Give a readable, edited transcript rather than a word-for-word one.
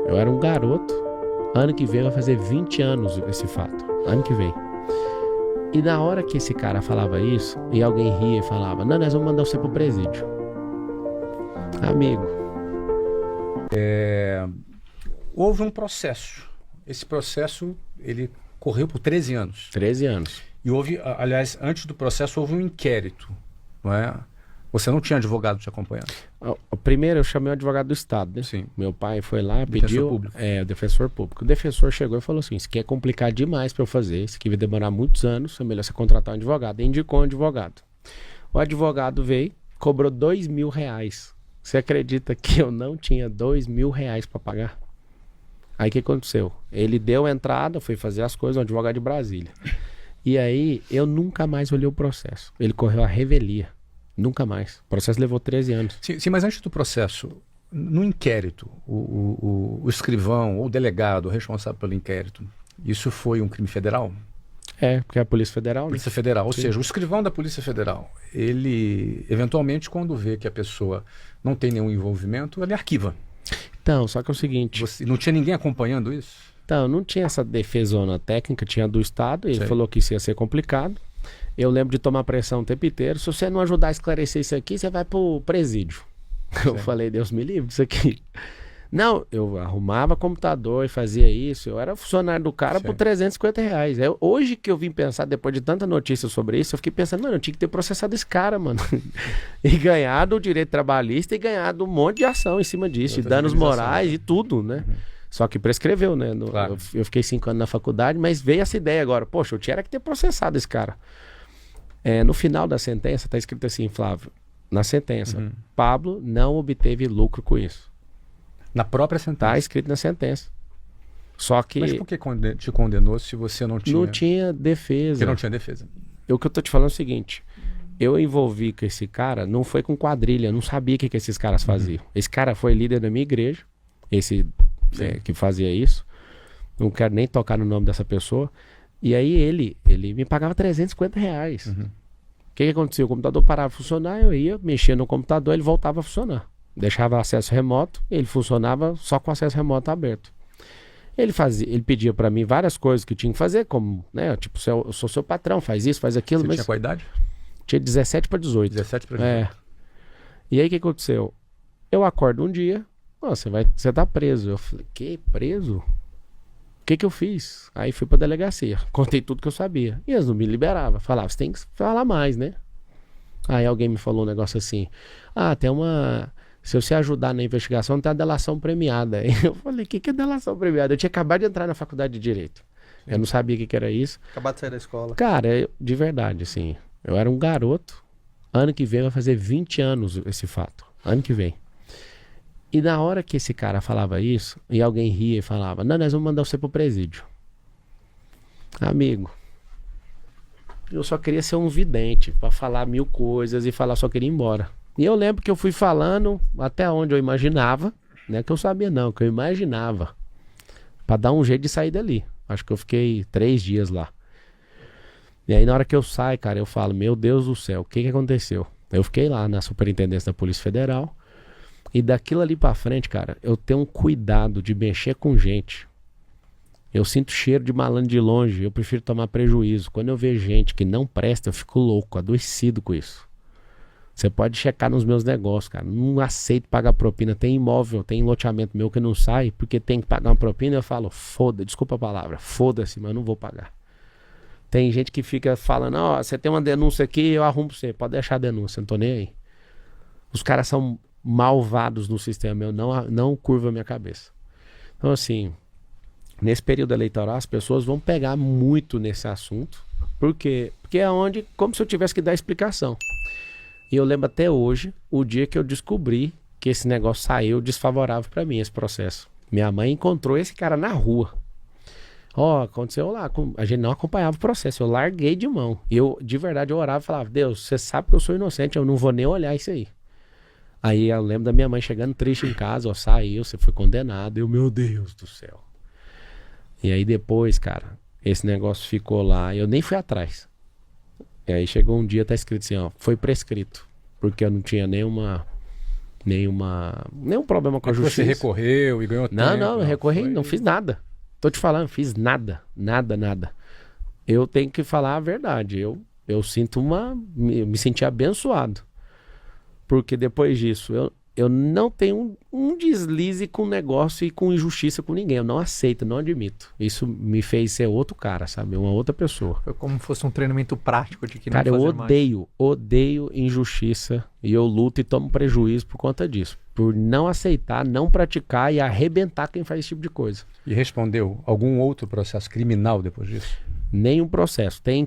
Eu era um garoto. Ano que vem vai fazer 20 anos esse fato. Ano que vem. E na hora que esse cara falava isso, e alguém ria e falava, não, nós vamos mandar você pro presídio. Amigo. Houve um processo. Esse processo, ele correu por 13 anos. 13 anos. E houve, aliás, antes do processo, houve um inquérito, não é? Você não tinha advogado te acompanhando? Primeiro eu chamei o advogado do Estado, né? Sim. Meu pai foi lá, Defensor pediu... público. O defensor público. O defensor chegou e falou assim, isso aqui é complicado demais para eu fazer, isso aqui vai demorar muitos anos, é melhor você contratar um advogado. E indicou um advogado. O advogado veio, cobrou R$2.000. Você acredita que eu não tinha R$2.000 para pagar? Aí o que aconteceu? Ele deu a entrada, foi fazer as coisas, um advogado de Brasília. E aí eu nunca mais olhei o processo. Ele correu a revelia. Nunca mais. O processo levou 13 anos. Sim, mas antes do processo, no inquérito, o escrivão, ou o delegado, o responsável pelo inquérito, isso foi um crime federal? Porque é a Polícia Federal, né? Polícia Federal, ou Sim. seja, o escrivão da Polícia Federal, ele, eventualmente, quando vê que a pessoa não tem nenhum envolvimento, ele arquiva. Então, só que é o seguinte... Não tinha ninguém acompanhando isso? Então, não tinha essa defesona técnica, tinha do Estado, ele Sei. falou que isso ia ser complicado. Eu lembro de tomar pressão o tempo inteiro. Se você não ajudar a esclarecer isso aqui, você vai pro presídio. Eu falei, Deus me livre disso aqui. Não, eu arrumava computador e fazia isso. Eu era funcionário do cara por R$350. Hoje que eu vim pensar, depois de tanta notícia sobre isso, eu fiquei pensando, mano, eu tinha que ter processado esse cara, mano. E ganhado o direito trabalhista e ganhado um monte de ação em cima disso, de danos morais e tudo, né? Só que prescreveu, né? Claro. Eu fiquei 5 anos na faculdade, mas veio essa ideia agora. Poxa, eu tinha que ter processado esse cara. No final da sentença, tá escrito assim, Flávio, na sentença, Pablo não obteve lucro com isso. Na própria sentença? Tá escrito na sentença. Só que... Mas por que te condenou se você não tinha... Não tinha defesa. Porque não tinha defesa. O que eu tô te falando é o seguinte, eu envolvi com esse cara, não foi com quadrilha, eu não sabia o que esses caras faziam. Esse cara foi líder da minha igreja, que fazia isso. Não quero nem tocar no nome dessa pessoa. E aí ele me pagava R$350. O que aconteceu? O computador parava de funcionar, eu ia, mexia no computador, ele voltava a funcionar. Deixava acesso remoto, ele funcionava só com acesso remoto aberto. Ele pedia pra mim várias coisas que tinha que fazer, como, né, tipo, eu sou seu patrão, faz isso, faz aquilo. Você tinha qual idade? Tinha 17 para 18. 17 para 18. E aí o que aconteceu? Eu acordo um dia, você tá preso. Eu falei, que preso? O que eu fiz? Aí fui pra delegacia, contei tudo que eu sabia. E eles não me liberavam. Falavam, você tem que falar mais, né? Aí alguém me falou um negócio assim, tem uma... Se você ajudar na investigação, tem a delação premiada. Aí eu falei, o que é delação premiada? Eu tinha acabado de entrar na faculdade de Direito. Eu não sabia o que era isso. Acabado de sair da escola. Cara, de verdade, assim, eu era um garoto. Ano que vem vai fazer 20 anos esse fato. Ano que vem. E na hora que esse cara falava isso, e alguém ria e falava, não, nós vamos mandar você pro presídio. Amigo, eu só queria ser um vidente, pra falar 1000 coisas e falar só queria ir embora. E eu lembro que eu fui falando até onde eu imaginava, não é que eu sabia não, que eu imaginava, pra dar um jeito de sair dali. Acho que eu fiquei 3 dias lá. E aí na hora que eu saio, cara, eu falo, meu Deus do céu, o que aconteceu? Eu fiquei lá na Superintendência da Polícia Federal. E daquilo ali pra frente, cara, eu tenho um cuidado de mexer com gente. Eu sinto cheiro de malandro de longe, eu prefiro tomar prejuízo. Quando eu vejo gente que não presta, eu fico louco, adoecido com isso. Você pode checar nos meus negócios, cara. Não aceito pagar propina. Tem imóvel, tem loteamento meu que não sai, porque tem que pagar uma propina. Eu falo, desculpa a palavra, foda-se, mas eu não vou pagar. Tem gente que fica falando, você tem uma denúncia aqui, eu arrumo pra você. Pode deixar a denúncia, não tô nem aí. Os caras são malvados no sistema, eu não curvo a minha cabeça. Então assim, nesse período eleitoral as pessoas vão pegar muito nesse assunto, porque é onde, como se eu tivesse que dar explicação. E eu lembro até hoje, o dia que eu descobri que esse negócio saiu desfavorável para mim, esse processo. Minha mãe encontrou esse cara na rua. Aconteceu lá, a gente não acompanhava o processo, eu larguei de mão. E eu, de verdade, eu orava e falava, Deus, você sabe que eu sou inocente, eu não vou nem olhar isso aí. Aí eu lembro da minha mãe chegando triste em casa, saiu, você foi condenado. Eu, meu Deus do céu. E aí depois, cara, esse negócio ficou lá, eu nem fui atrás. E aí chegou um dia, tá escrito assim, foi prescrito. Porque eu não tinha nenhuma nenhum problema com a Mas justiça. você recorreu e ganhou tempo? Não, eu recorri, foi- não fiz nada. Tô te falando, fiz nada. Eu tenho que falar a verdade. Eu sinto me senti abençoado. Porque depois disso, eu não tenho um deslize com negócio e com injustiça com ninguém. Eu não aceito, não admito. Isso me fez ser outro cara, sabe? Uma outra pessoa. Foi como se fosse um treinamento prático de que não Cara, eu fazer mais. odeio injustiça e eu luto e tomo prejuízo por conta disso. Por não aceitar, não praticar e arrebentar quem faz esse tipo de coisa. E respondeu algum outro processo criminal depois disso? Nenhum processo. Tem